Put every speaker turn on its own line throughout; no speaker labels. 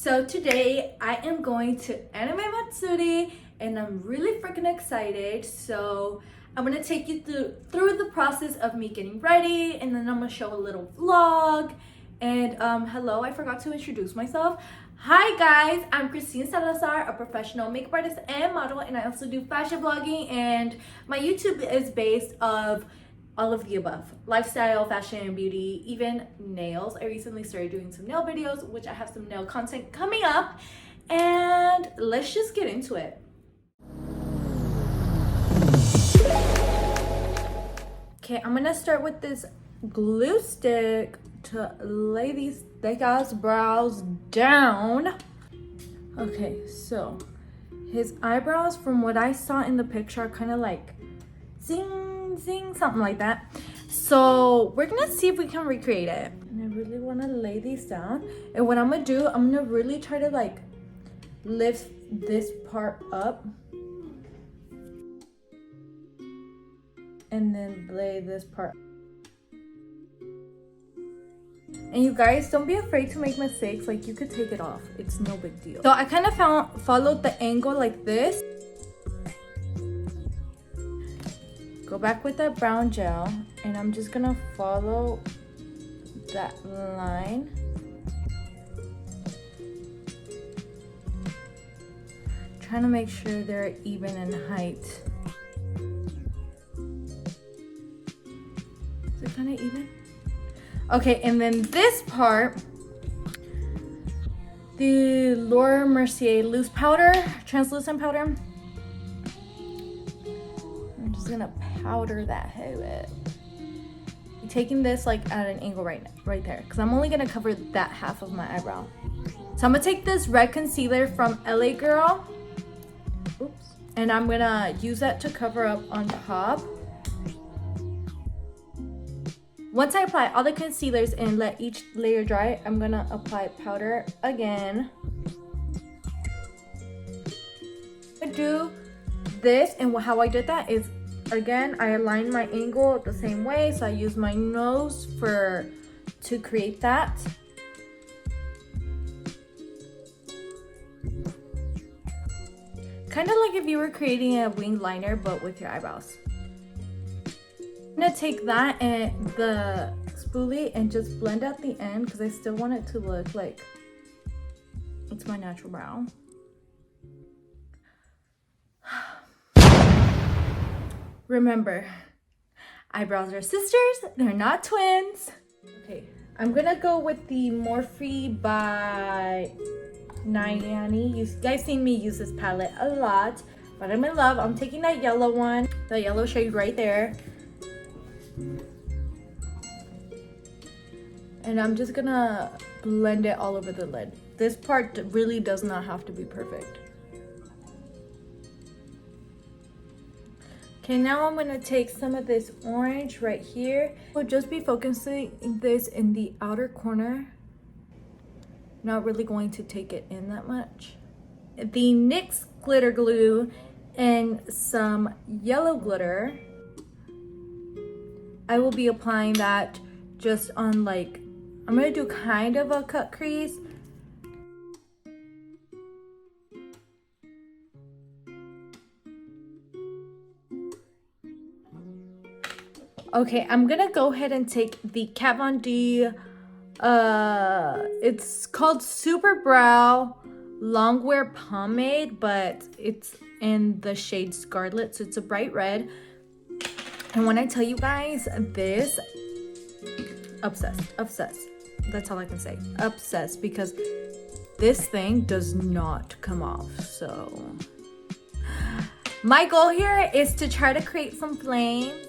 So today I am going to Anime Matsuri and I'm really freaking excited. So I'm gonna take you through the process of me getting ready, and then I'm gonna show a little vlog. And hello, I forgot to introduce myself. Hi guys, I'm Christine Salazar, a professional makeup artist and model, and I also do fashion vlogging, and my YouTube is based of all of the above: lifestyle, fashion, beauty, even nails. I recently started doing some nail videos, which I have some nail content coming up, and let's just get into it. Okay, I'm gonna start with this glue stick to lay these thick ass brows down. Okay, so his eyebrows, from what I saw in the picture, are kind of like zing, zing, something like that. So we're gonna see if we can recreate it. And I really want to lay these down. And what I'm gonna do, I'm gonna really try to like lift this part up and then lay this part. And you guys, don't be afraid to make mistakes. Like, you could take it off, it's no big deal. So I kind of followed the angle like this. Go back with that brown gel, and I'm just gonna follow that line. Trying to make sure they're even in height. Is it kind of even? Okay, and then this part, the Laura Mercier loose powder, translucent powder. I'm just gonna powder that head. I'm taking this like at an angle right there, because I'm only gonna cover that half of my eyebrow. So I'm gonna take this red concealer from LA Girl. Oops. And I'm gonna use that to cover up on top. Once I apply all the concealers and let each layer dry, I'm gonna apply powder again. I do this, and how I did that is, again, I align my angle the same way, so I use my nose to create that. Kind of like if you were creating a winged liner, but with your eyebrows. I'm gonna take that and the spoolie and just blend out the end, because I still want it to look like it's my natural brow. Remember, eyebrows are sisters, they're not twins. Okay, I'm gonna go with the Morphe by Nyane. You guys seen me use this palette a lot, but I'm in love. I'm taking that yellow one, the yellow shade right there. And I'm just gonna blend it all over the lid. This part really does not have to be perfect. Okay, now I'm gonna take some of this orange right here. We'll just be focusing this in the outer corner. Not really going to take it in that much. The NYX glitter glue and some yellow glitter. I will be applying that just on, like, I'm gonna do kind of a cut crease. Okay, I'm gonna go ahead and take the Kat Von D, it's called Super Brow Longwear Pomade, but it's in the shade Scarlet, so it's a bright red. And when I tell you guys this, obsessed. That's all I can say. Obsessed, because this thing does not come off. So my goal here is to try to create some flames.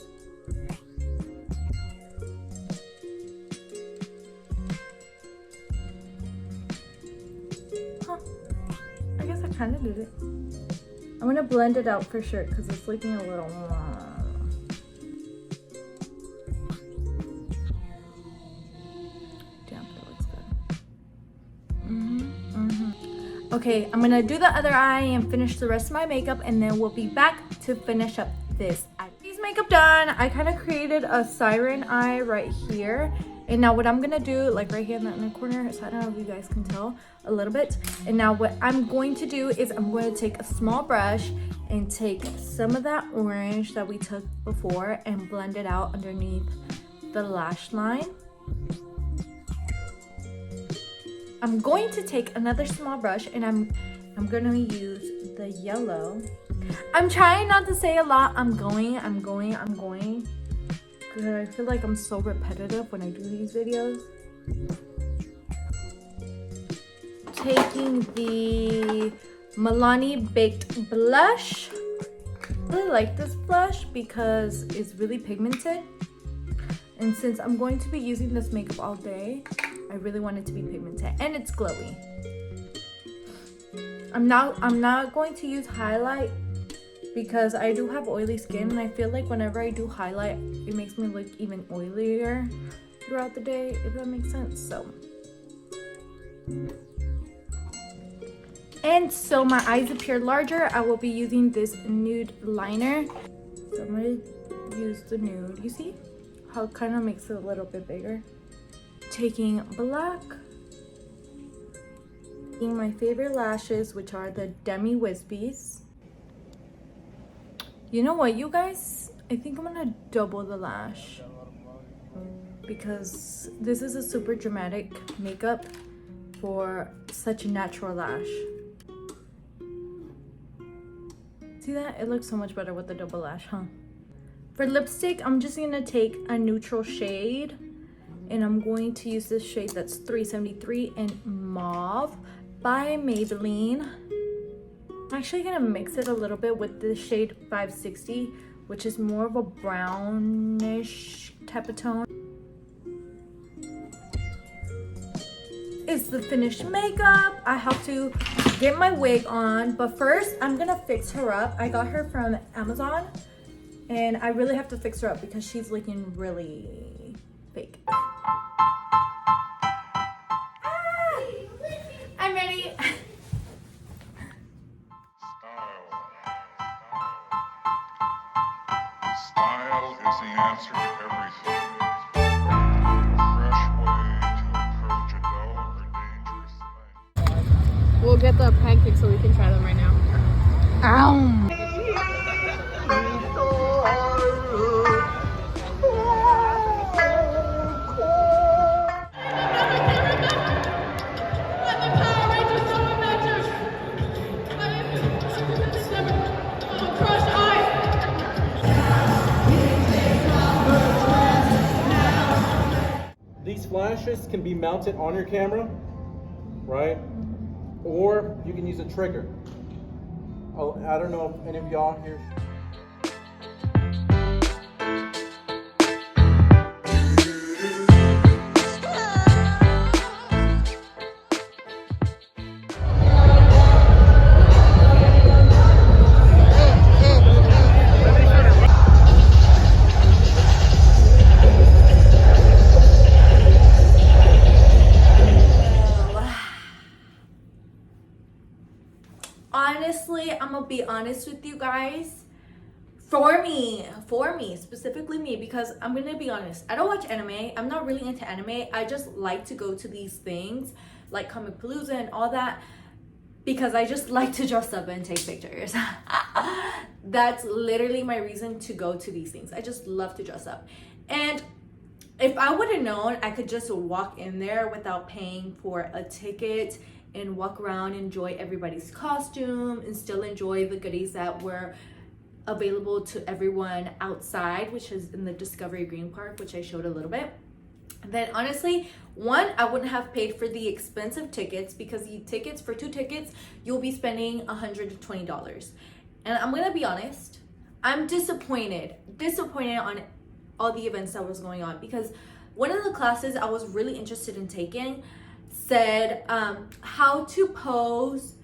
I guess I kind of did it. I'm gonna blend it out for sure, because it's looking a little Okay, I'm gonna do the other eye and finish the rest of my makeup, and then we'll be back to finish up this eye. Makeup done. I kind of created a siren eye right here, And now what I'm gonna do, like right here in the corner, so I don't know if you guys can tell a little bit. And now what I'm going to do is I'm going to take a small brush and take some of that orange that we took before and blend it out underneath the lash line. I'm going to take another small brush and I'm gonna use the yellow. I'm trying not to say a lot. I'm going. Because I feel like I'm so repetitive when I do these videos. Taking the Milani Baked Blush. I really like this blush because it's really pigmented. And since I'm going to be using this makeup all day, I really want it to be pigmented and it's glowy. I'm not going to use highlight because I do have oily skin and I feel like whenever I do highlight, it makes me look even oilier throughout the day, if that makes sense. So my eyes appear larger. I will be using this nude liner. So I'm gonna use the nude. You see how it kind of makes it a little bit bigger? Taking black. Taking my favorite lashes, which are the Demi Wispies. You know what, you guys? I think I'm gonna double the lash because this is a super dramatic makeup for such a natural lash. See that? It looks so much better with the double lash, huh? For lipstick, I'm just gonna take a neutral shade and I'm going to use this shade that's 373 in Mauve by Maybelline. I'm actually gonna mix it a little bit with the shade 560, which is more of a brownish type of tone. It's the finished makeup. I have to get my wig on, but first I'm gonna fix her up. I got her from Amazon and I really have to fix her up because she's looking really fake. I'm ready.
Style is the answer to everything. A fresh way to approach a dull or dangerous thing.
We'll get the pancakes so we can try them right now.
Ow.
These flashes can be mounted on your camera, right? Or you can use a trigger. Oh, I don't know if any of y'all here.
Honestly, I'm gonna be honest with you guys. For me, specifically me, because I'm gonna be honest, I don't watch anime. I'm not really into anime. I just like to go to these things like Comic Palooza and all that because I just like to dress up and take pictures. That's literally my reason to go to these things. I just love to dress up. And if I would have known I could just walk in there without paying for a ticket and walk around, enjoy everybody's costume, and still enjoy the goodies that were available to everyone outside, which is in the Discovery Green Park, which I showed a little bit, then honestly, one, I wouldn't have paid for the expensive tickets because the tickets, for 2 tickets, you'll be spending $120. And I'm gonna be honest, I'm disappointed on all the events that was going on because one of the classes I was really interested in taking said how to pose,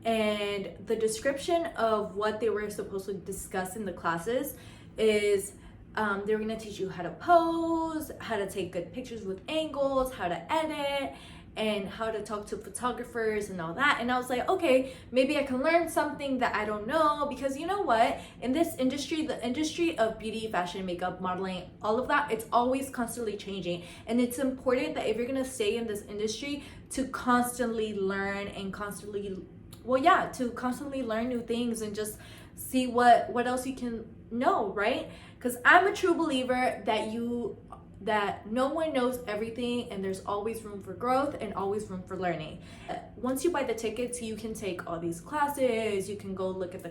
and the description of what they were supposed to discuss in the classes is they were going to teach you how to pose, how to take good pictures with angles, how to edit, and how to talk to photographers and all that. And I was like, okay, maybe I can learn something that I don't know, because you know what, in this industry, the industry of beauty, fashion, makeup, modeling, all of that, it's always constantly changing. And it's important that if you're gonna stay in this industry, to constantly learn and constantly learn new things and just see what else you can know, right? Because I'm a true believer that no one knows everything, and there's always room for growth and always room for learning. Once you buy the tickets, you can take all these classes, you can go look at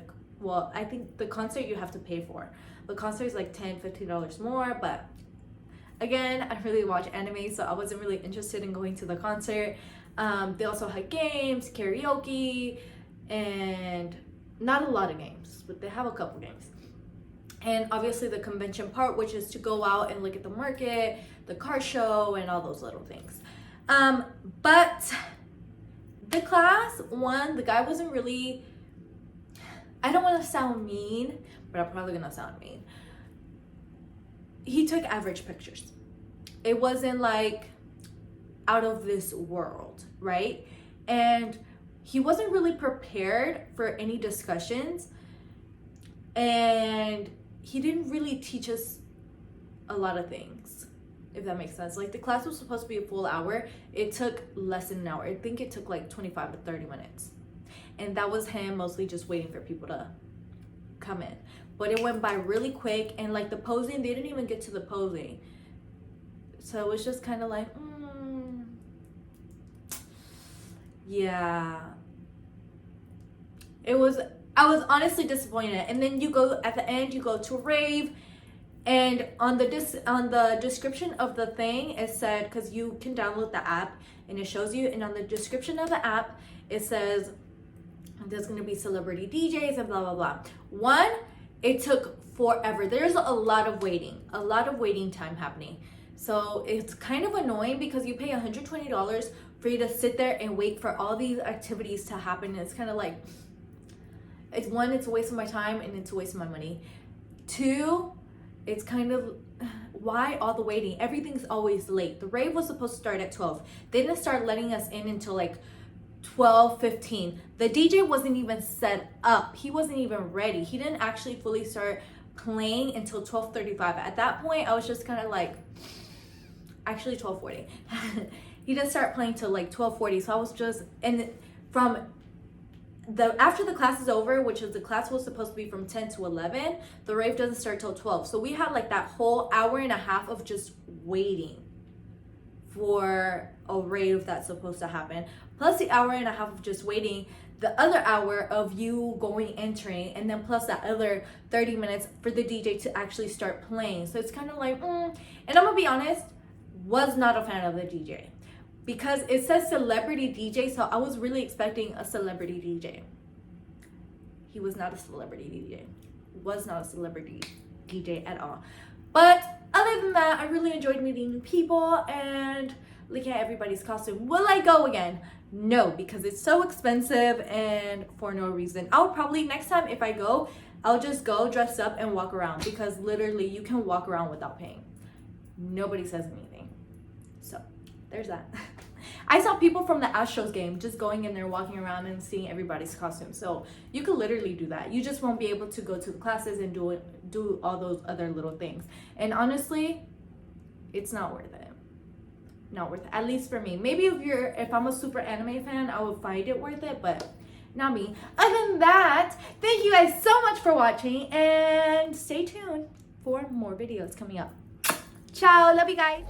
I think the concert you have to pay for. The concert is like $10-15 more, but again, I really watch anime, so I wasn't really interested in going to the concert. They also had games, karaoke, and not a lot of games, but they have a couple games. And obviously the convention part, which is to go out and look at the market, the car show, and all those little things. But the class one, the guy wasn't really, I don't want to sound mean, but I'm probably gonna sound mean. He took average pictures. It wasn't like out of this world, right? And he wasn't really prepared for any discussions, and he didn't really teach us a lot of things, if that makes sense. Like, the class was supposed to be a full hour. It took less than an hour. I think it took like 25 to 30 minutes. And that was him mostly just waiting for people to come in. But it went by really quick, and like the posing, they didn't even get to the posing. So it was just kind of like, yeah. I was honestly disappointed. And then you go, at the end, you go to a rave, and on the description of the thing, it said, because you can download the app and it shows you, and on the description of the app, it says there's gonna be celebrity DJs and blah, blah, blah. One, it took forever. There's a lot of waiting time happening. So it's kind of annoying because you pay $120 for you to sit there and wait for all these activities to happen. And it's kind of like, it's a waste of my time, and it's a waste of my money. Two, it's kind of, why all the waiting? Everything's always late. The rave was supposed to start at 12. They didn't start letting us in until like 12:15. The DJ wasn't even set up. He wasn't even ready. He didn't actually fully start playing until 12:35. At that point, I was just kind of like, actually 12:40. He didn't start playing till like 12:40. So I was just, and from after the class is over, which is the class was supposed to be from 10 to 11, the rave doesn't start till 12. So we had like that whole hour and a half of just waiting for a rave that's supposed to happen, plus the hour and a half of just waiting, the other hour of you going, entering, and then plus that other 30 minutes for the DJ to actually start playing. So it's kind of like, and I'm gonna be honest, was not a fan of the DJ. Because it says celebrity DJ, so I was really expecting a celebrity DJ. He was not a celebrity DJ. Was not a celebrity DJ at all. But other than that, I really enjoyed meeting new people and looking at everybody's costume. Will I go again? No, because it's so expensive and for no reason. I'll probably, next time if I go, I'll just go dress up and walk around, because literally you can walk around without paying. Nobody says anything. So there's that. I saw people from the Astros game just going in there, walking around and seeing everybody's costume. So you could literally do that. You just won't be able to go to the classes and do all those other little things. And honestly, it's not worth it. Not worth it. At least for me. Maybe if I'm a super anime fan, I would find it worth it, but not me. Other than that, thank you guys so much for watching, and stay tuned for more videos coming up. Ciao. Love you guys.